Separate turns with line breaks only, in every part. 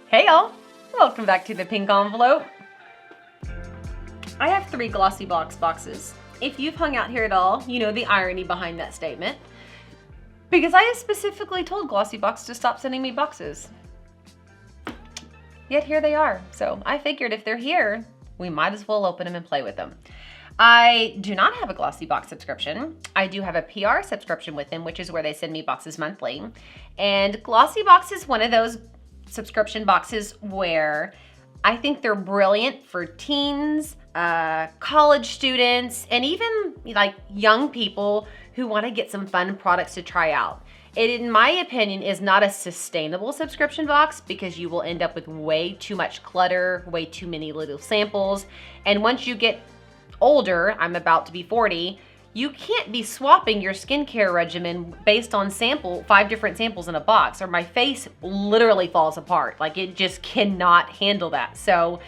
Hey y'all, welcome back to the pink envelope. I have 3 Glossy Box boxes. If you've hung out here at all, you know the irony behind that statement. Because I have specifically told Glossy Box to stop sending me boxes. Yet here they are. So I figured if they're here, we might as well open them and play with them. I do not have a Glossy Box subscription. I do have a PR subscription with them, which is where they send me boxes monthly. And Glossy Box is one of those subscription boxes where I think they're brilliant for teens, college students, and even like young people who want to get some fun products to try out. It, in my opinion, is not a sustainable subscription box because you will end up with way too much clutter, way too many little samples. And once you get older, I'm about to be 40, you can't be swapping your skincare regimen based on 5 different samples in a box, or my face literally falls apart. Like, it just cannot handle that. So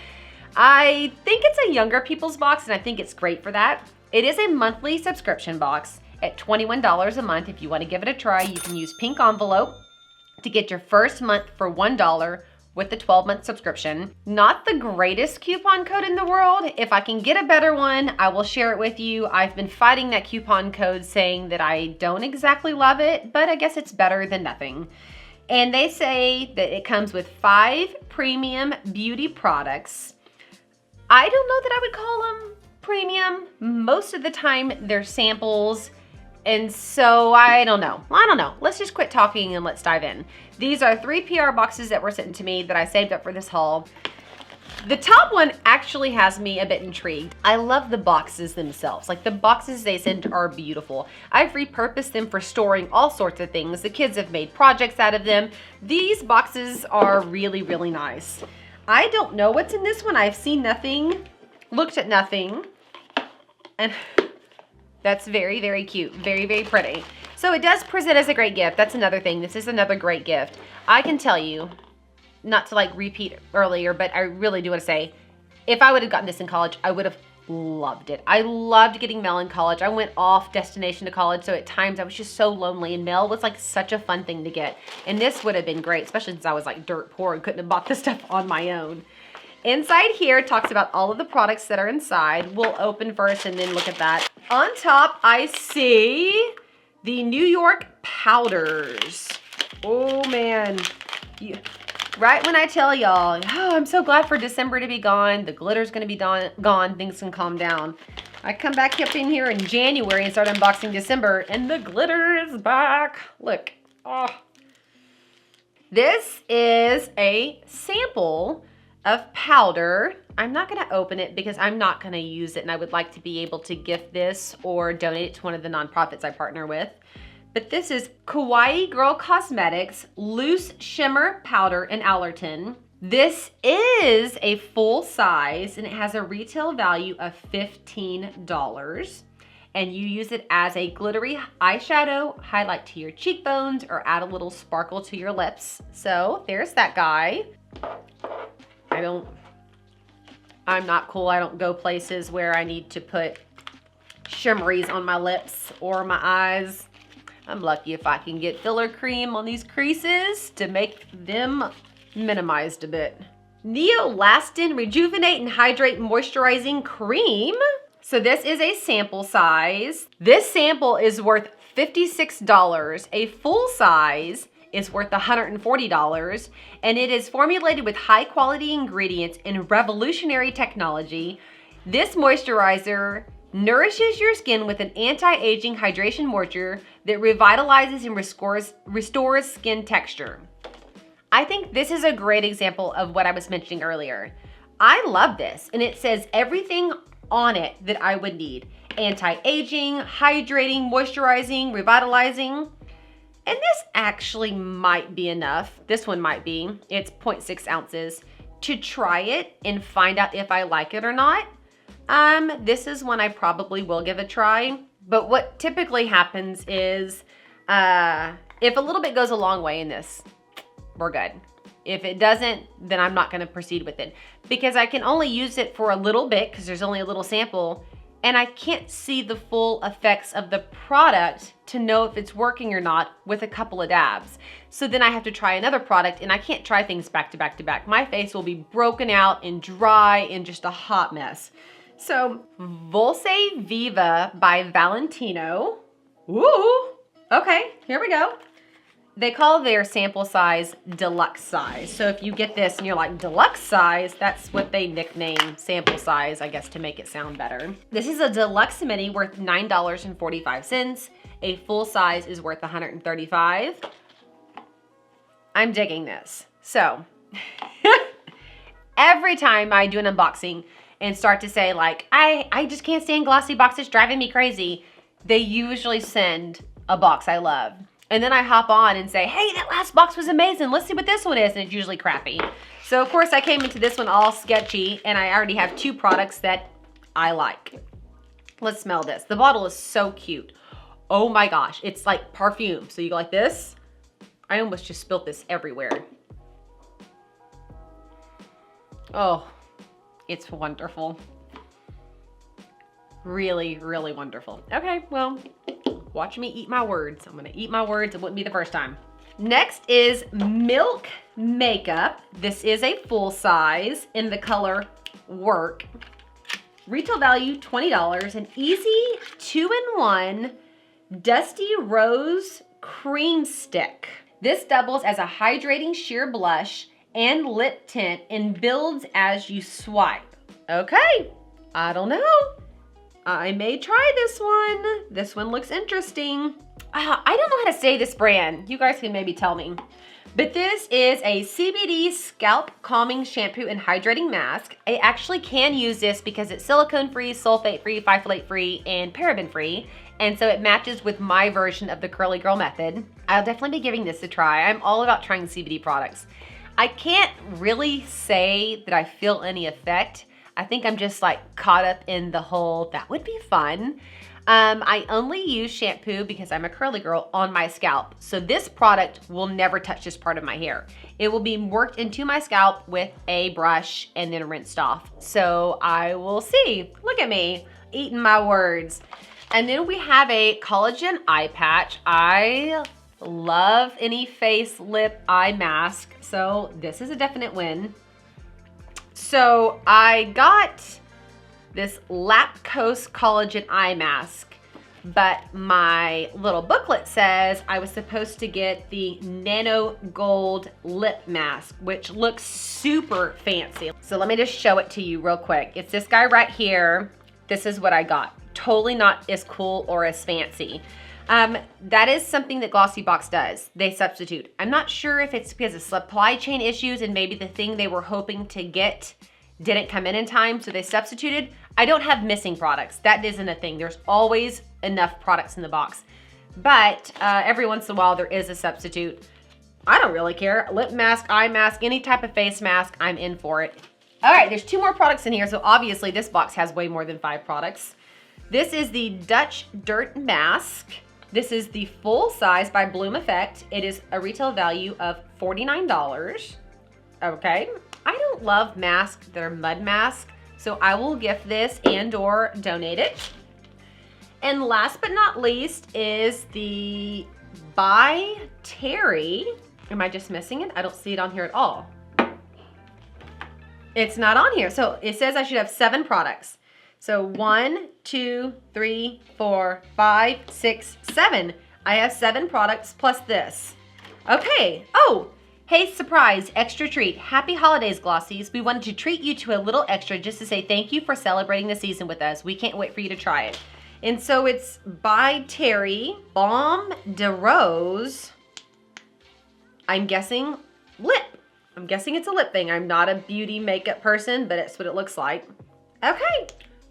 I think it's a younger people's box, and I think it's great for that. It is a monthly subscription box at $21 a month. If you want to give it a try, you can use pink envelope to get your first month for $1 with the 12-month subscription. Not the greatest coupon code in the world. If I can get a better one, I will share it with you. I've been fighting that coupon code saying that I don't exactly love it, but I guess it's better than nothing. And they say that it comes with 5 premium beauty products. I don't know that I would call them premium. Most of the time they're samples. And so I don't know. Let's just quit talking and let's dive in. These are 3 PR boxes that were sent to me that I saved up for this haul. The top one actually has me a bit intrigued. I love the boxes themselves. Like, the boxes they send are beautiful. I've repurposed them for storing all sorts of things. The kids have made projects out of them. These boxes are really, really nice. I don't know what's in this one. I've seen nothing, looked at nothing, and that's very, very cute. Very, very pretty. So it does present as a great gift. That's another thing. This is another great gift. I can tell you, not to like repeat earlier, but I really do want to say, if I would have gotten this in college, I would have loved it. I loved getting mail in college. I went off destination to college, so at times I was just so lonely, and mail was like such a fun thing to get. And this would have been great, especially since I was like dirt poor and couldn't have bought this stuff on my own. Inside here talks about all of the products that are inside. We'll open first and then look at that. On top, I see the New York powders. Oh man. Right when I tell y'all, oh, I'm so glad for December to be gone. The glitter's gonna be gone. Things can calm down. I come back up in here in January and start unboxing December, and the glitter is back. Look. Oh. This is a sample of powder. I'm not gonna open it because I'm not gonna use it, and I would like to be able to gift this or donate it to one of the nonprofits I partner with. But this is Kawaii Girl Cosmetics Loose Shimmer Powder in Allerton. This is a full size, and it has a retail value of $15. And you use it as a glittery eyeshadow, highlight to your cheekbones, or add a little sparkle to your lips. So there's that guy. I'm not cool. I don't go places where I need to put shimmeries on my lips or my eyes. I'm lucky if I can get filler cream on these creases to make them minimized a bit. Neolastin Rejuvenate and Hydrate Moisturizing Cream. So this is a sample size. This sample is worth $56. A full size is worth $140, and it is formulated with high quality ingredients and revolutionary technology. This moisturizer nourishes your skin with an anti-aging hydration moisture that revitalizes and restores skin texture. I think this is a great example of what I was mentioning earlier. I love this, and it says everything on it that I would need. Anti-aging, hydrating, moisturizing, revitalizing. And this actually might be enough. This one might be. It's 0.6 ounces. To try it and find out if I like it or not. This is one I probably will give a try. But what typically happens is, if a little bit goes a long way in this, we're good. If it doesn't, then I'm not gonna proceed with it. Because I can only use it for a little bit, because there's only a little sample, and I can't see the full effects of the product to know if it's working or not with a couple of dabs. So then I have to try another product, and I can't try things back to back to back. My face will be broken out and dry and just a hot mess. So Volse Viva by Valentino. Ooh, okay, here we go. They call their sample size deluxe size. So if you get this and you're like, deluxe size, that's what they nickname sample size, I guess, to make it sound better. This is a deluxe mini worth $9.45. A full size is worth $135. I'm digging this. So every time I do an unboxing and start to say like, I just can't stand glossy box, it's driving me crazy, they usually send a box I love. And then I hop on and say, hey, that last box was amazing. Let's see what this one is. And it's usually crappy. So of course I came into this one all sketchy, and I already have 2 products that I like. Let's smell this. The bottle is so cute. Oh my gosh, it's like perfume. So you go like this. I almost just spilt this everywhere. Oh, it's wonderful. Really, really wonderful. Okay, well, watch me eat my words. I'm gonna eat my words. It wouldn't be the first time. Next is Milk Makeup. This is a full size in the color Work. Retail value $20. An easy 2-in-1 Dusty Rose Cream Stick. This doubles as a hydrating sheer blush and lip tint and builds as you swipe. Okay, I don't know. I may try this one. This one looks interesting. I don't know how to say this brand. You guys can maybe tell me. But this is a CBD scalp calming shampoo and hydrating mask. I actually can use this because it's silicone free, sulfate free, phypholate free, and paraben free. And so it matches with my version of the curly girl method. I'll definitely be giving this a try. I'm all about trying CBD products. I can't really say that I feel any effect. I think I'm just like caught up in the whole, that would be fun. I only use shampoo because I'm a curly girl on my scalp. So this product will never touch this part of my hair. It will be worked into my scalp with a brush and then rinsed off. So I will see. Look at me eating my words. And then we have a collagen eye patch. I love any face, lip, eye mask. So this is a definite win. So I got this Lapcose collagen eye mask, but my little booklet says I was supposed to get the Nano Gold lip mask, which looks super fancy. So let me just show it to you real quick. It's this guy right here. This is what I got. Totally not as cool or as fancy. That is something that Glossy Box does. They substitute. I'm not sure if it's because of supply chain issues and maybe the thing they were hoping to get didn't come in time, so they substituted. I don't have missing products. That isn't a thing. There's always enough products in the box. But every once in a while, there is a substitute. I don't really care. Lip mask, eye mask, any type of face mask, I'm in for it. All right, there's 2 more products in here, so obviously this box has way more than 5 products. This is the Dutch Dirt Mask. This is the full size by Bloom Effect. It is a retail value of $49. Okay. I don't love masks that are mud masks, so I will gift this and or donate it. And last but not least is the By Terry. Am I just missing it? I don't see it on here at all. It's not on here. So it says I should have 7 products. So 1, 2, 3, 4, 5, 6, 7. I have 7 products plus this. Okay. Oh, hey, surprise, extra treat. Happy holidays, Glossies. We wanted to treat you to a little extra just to say thank you for celebrating the season with us. We can't wait for you to try it. And so it's by Terry, Balm de Rose. I'm guessing lip. I'm guessing it's a lip thing. I'm not a beauty makeup person, but it's what it looks like. Okay,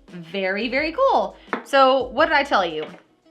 very, very cool. So what did I tell you?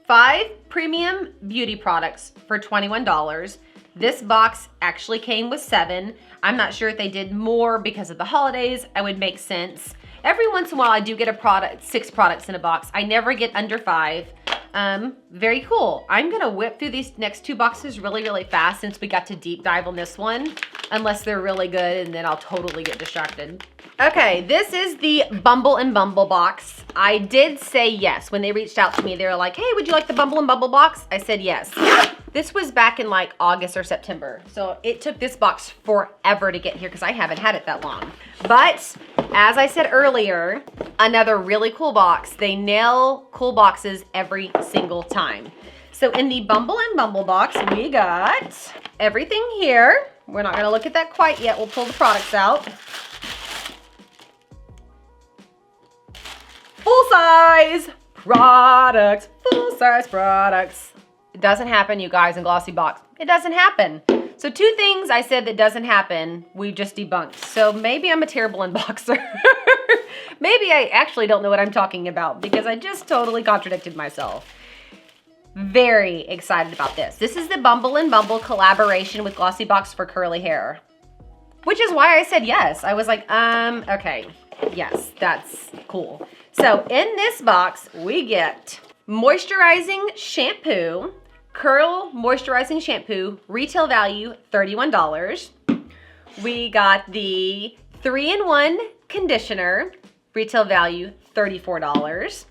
5 premium beauty products for $21. This box actually came with 7. I'm not sure if they did more because of the holidays. It would make sense. Every once in a while, I do get a product, 6 products in a box. I never get under 5. Very cool. I'm gonna whip through these next 2 boxes really, really fast since we got to deep dive on this one, unless they're really good, and then I'll totally get distracted. Okay, this is the Bumble and Bumble box. I did say yes. When they reached out to me, they were like, hey, would you like the Bumble and Bumble box? I said yes. This was back in like August or September. So it took this box forever to get here because I haven't had it that long. But as I said earlier, another really cool box. They nail cool boxes every single time. So in the Bumble and Bumble box, we got everything here. We're not gonna look at that quite yet. We'll pull the products out. Full-size products, full-size products. It doesn't happen, you guys, in Glossy Box. It doesn't happen. So 2 things I said that doesn't happen, we just debunked. So maybe I'm a terrible unboxer. Maybe I actually don't know what I'm talking about because I just totally contradicted myself. Very excited about this. This is the Bumble and Bumble collaboration with Glossy Box for curly hair, which is why I said yes. I was like, okay, yes, that's cool. So in this box, we get moisturizing shampoo, curl moisturizing shampoo, retail value $31. We got the 3-in-1 conditioner, retail value $34.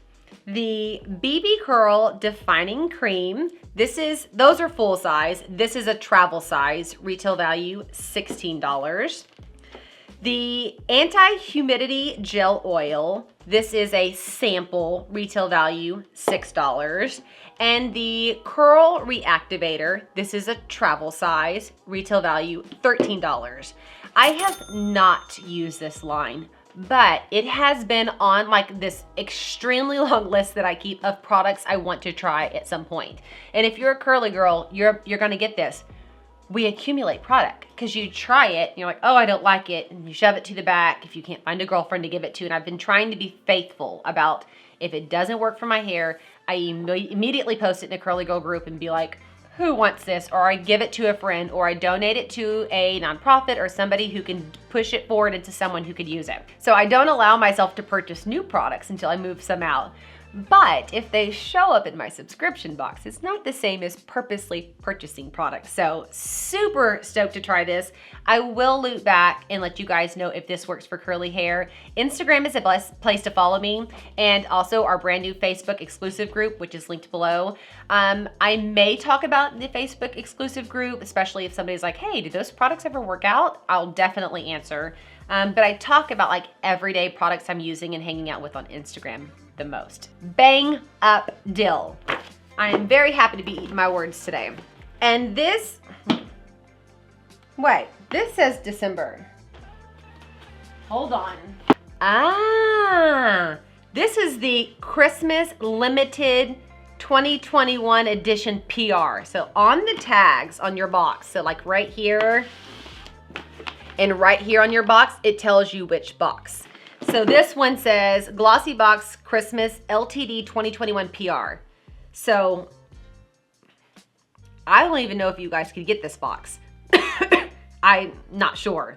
The BB Curl Defining Cream. Those are full size. This is a travel size, retail value $16. The Anti-Humidity Gel Oil. This is a sample, retail value $6. And the Curl Reactivator. This is a travel size, retail value $13. I have not used this line, but it has been on like this extremely long list that I keep of products I want to try at some point. And if you're a curly girl, you're gonna get this. We accumulate product because you try it and you're like, oh, I don't like it. And you shove it to the back if you can't find a girlfriend to give it to. And I've been trying to be faithful about if it doesn't work for my hair, I immediately post it in a curly girl group and be like, who wants this? Or I give it to a friend, or I donate it to a nonprofit or somebody who can push it forward into someone who could use it. So I don't allow myself to purchase new products until I move some out. But if they show up in my subscription box, it's not the same as purposely purchasing products. So super stoked to try this. I will loop back and let you guys know if this works for curly hair. Instagram is the best place to follow me, and also our brand new Facebook exclusive group, which is linked below. I may talk about the Facebook exclusive group, especially if somebody's like, hey, do those products ever work out? I'll definitely answer. But I talk about like everyday products I'm using and hanging out with on Instagram the most. Bang up dill. I am very happy to be eating my words today. And this, wait, this says December. Hold on. This is the Christmas limited 2021 edition PR. So on the tags on your box, so like right here and right here on your box, it tells you which box. So this one says Glossy Box Christmas LTD 2021 PR. So I don't even know if you guys could get this box. I'm not sure.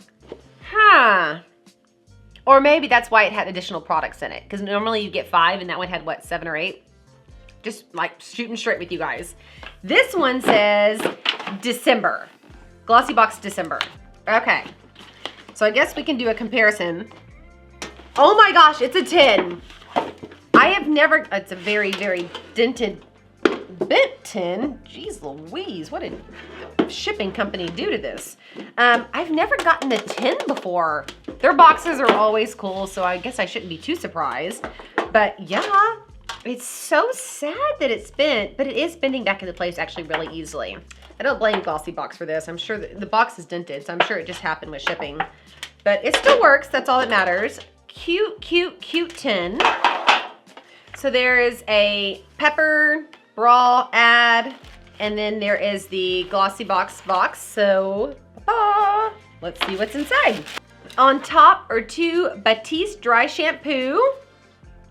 Or maybe that's why it had additional products in it, because normally you get 5 and that one had what, 7 or 8? Just like shooting straight with you guys. This one says December. Glossy Box December. Okay. So I guess we can do a comparison. Oh my gosh, it's a 10. I have never, it's a very, very dented, bent tin. Jeez Louise, what did the shipping company do to this? I've never gotten a 10 before. Their boxes are always cool, so I guess I shouldn't be too surprised. But yeah, it's so sad that it's bent, but it is bending back into place actually really easily. I don't blame Glossy Box for this. I'm sure that the box is dented, so I'm sure it just happened with shipping. But it still works, that's all that matters. Cute, cute, cute tin. So there is a pepper bra ad, and then there is the Glossy Box box. So let's see what's inside. On top are 2 Batiste dry shampoo.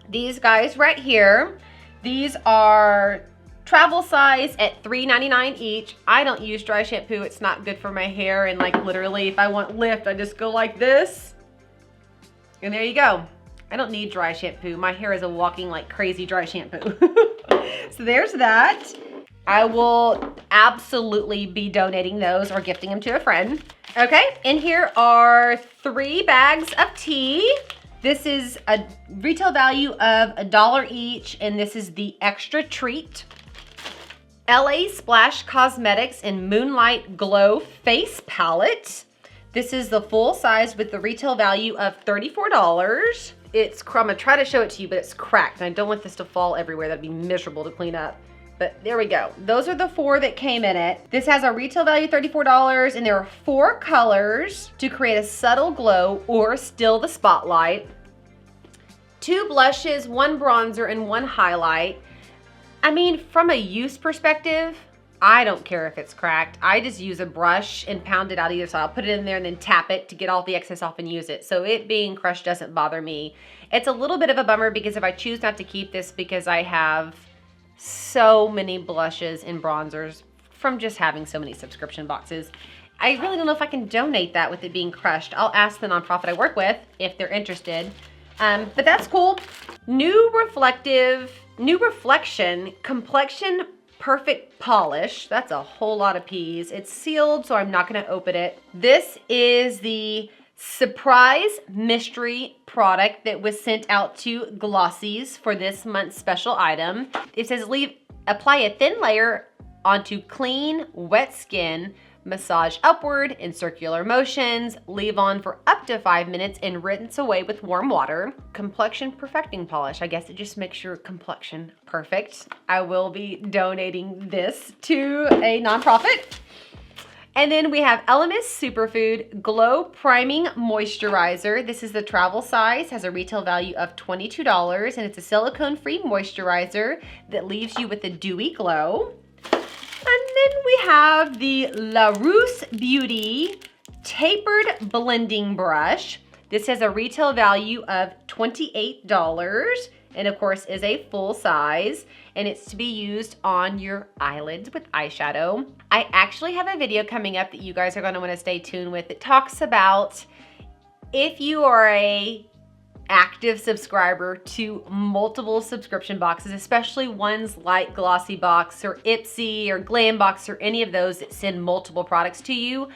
These guys right here. These are travel size at $3.99 each. I don't use dry shampoo. It's not good for my hair, and like literally if I want lift, I just go like this. And there you go. I don't need dry shampoo. My hair is a walking like crazy dry shampoo. So there's that. I will absolutely be donating those or gifting them to a friend. Okay, in here are 3 bags of tea. This is a retail value of $1 each, and this is the Extra Treat. LA Splash Cosmetics in Moonlight Glow Face Palette. This is the full size with the retail value of $34. I'm gonna try to show it to you, but it's cracked, and I don't want this to fall everywhere. That'd be miserable to clean up. But there we go. Those are the 4 that came in it. This has a retail value of $34, and there are 4 colors to create a subtle glow or still the spotlight. 2 blushes, 1 bronzer, and 1 highlight. I mean, from a use perspective, I don't care if it's cracked. I just use a brush and pound it out either side. I'll put it in there and then tap it to get all the excess off and use it. So it being crushed doesn't bother me. It's a little bit of a bummer because if I choose not to keep this because I have so many blushes and bronzers from just having so many subscription boxes, I really don't know if I can donate that with it being crushed. I'll ask the nonprofit I work with if they're interested. But that's cool. New Reflection Complexion Perfect Polish. That's a whole lot of P's. It's sealed, so I'm not gonna open it. This is the surprise mystery product that was sent out to Glossies for this month's special item. It says apply a thin layer onto clean, wet skin, massage upward in circular motions, leave on for up to 5 minutes, and rinse away with warm water. Complexion perfecting polish. I guess it just makes your complexion perfect. I will be donating this to a nonprofit. And then we have Elemis Superfood Glow Priming Moisturizer. This is the travel size, has a retail value of $22, and it's a silicone-free moisturizer that leaves you with a dewy glow. And then we have the La Rousse Beauty Tapered Blending Brush. This has a retail value of $28 and of course is a full size, and it's to be used on your eyelids with eyeshadow. I actually have a video coming up that you guys are gonna wanna stay tuned with. It talks about if you are a active subscriber to multiple subscription boxes, especially ones like Glossy Box or Ipsy or Glam Box or any of those that send multiple products to you,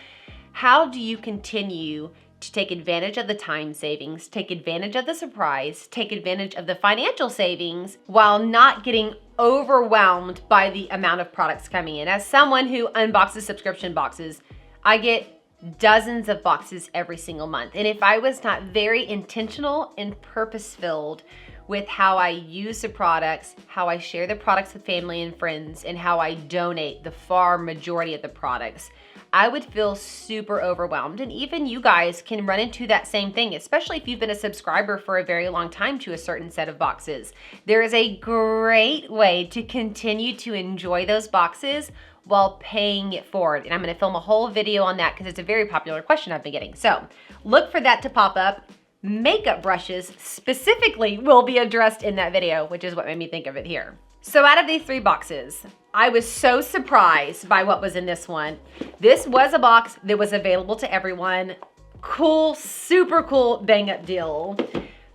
how do you continue to take advantage of the time savings, take advantage of the surprise, take advantage of the financial savings while not getting overwhelmed by the amount of products coming in? As someone who unboxes subscription boxes, I get dozens of boxes every single month. And if I was not very intentional and purpose-filled with how I use the products, how I share the products with family and friends, and how I donate the far majority of the products, I would feel super overwhelmed. And even you guys can run into that same thing, especially if you've been a subscriber for a very long time to a certain set of boxes. There is a great way to continue to enjoy those boxes while paying it forward. And I'm gonna film a whole video on that because it's a very popular question I've been getting. So look for that to pop up. Makeup brushes specifically will be addressed in that video, which is what made me think of it here. So out of these 3 boxes, I was so surprised by what was in this one. This was a box that was available to everyone. Cool, super cool bang up deal.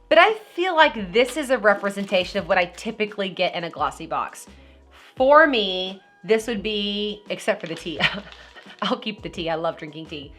But I feel like this is a representation of what I typically get in a Glossy box. For me, this would be, except for the tea, I'll keep the tea, I love drinking tea,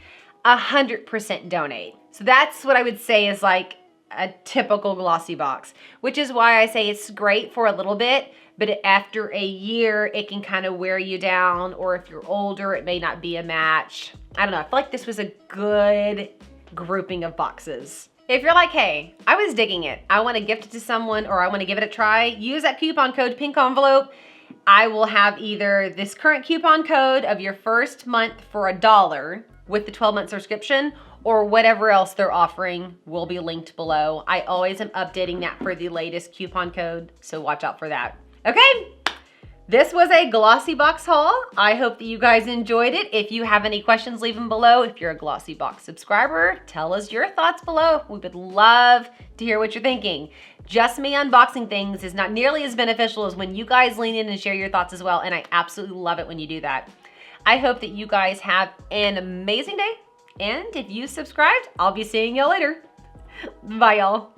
100% donate. So that's what I would say is like a typical Glossy box, which is why I say it's great for a little bit, but after a year, it can kind of wear you down, or if you're older, it may not be a match. I don't know, I feel like this was a good grouping of boxes. If you're like, hey, I was digging it, I wanna gift it to someone, or I wanna give it a try, use that coupon code pink envelope. I will have either this current coupon code of your first month for $1 with the 12-month subscription, or whatever else they're offering will be linked below. I always am updating that for the latest coupon code, so watch out for that. Okay, this was a Glossy Box haul. I hope that you guys enjoyed it. If you have any questions, leave them below. If you're a Glossy Box subscriber, tell us your thoughts below. We would love to hear what you're thinking. Just me unboxing things is not nearly as beneficial as when you guys lean in and share your thoughts as well, and I absolutely love it when you do that. I hope that you guys have an amazing day, and if you subscribed, I'll be seeing you later. Bye, y'all.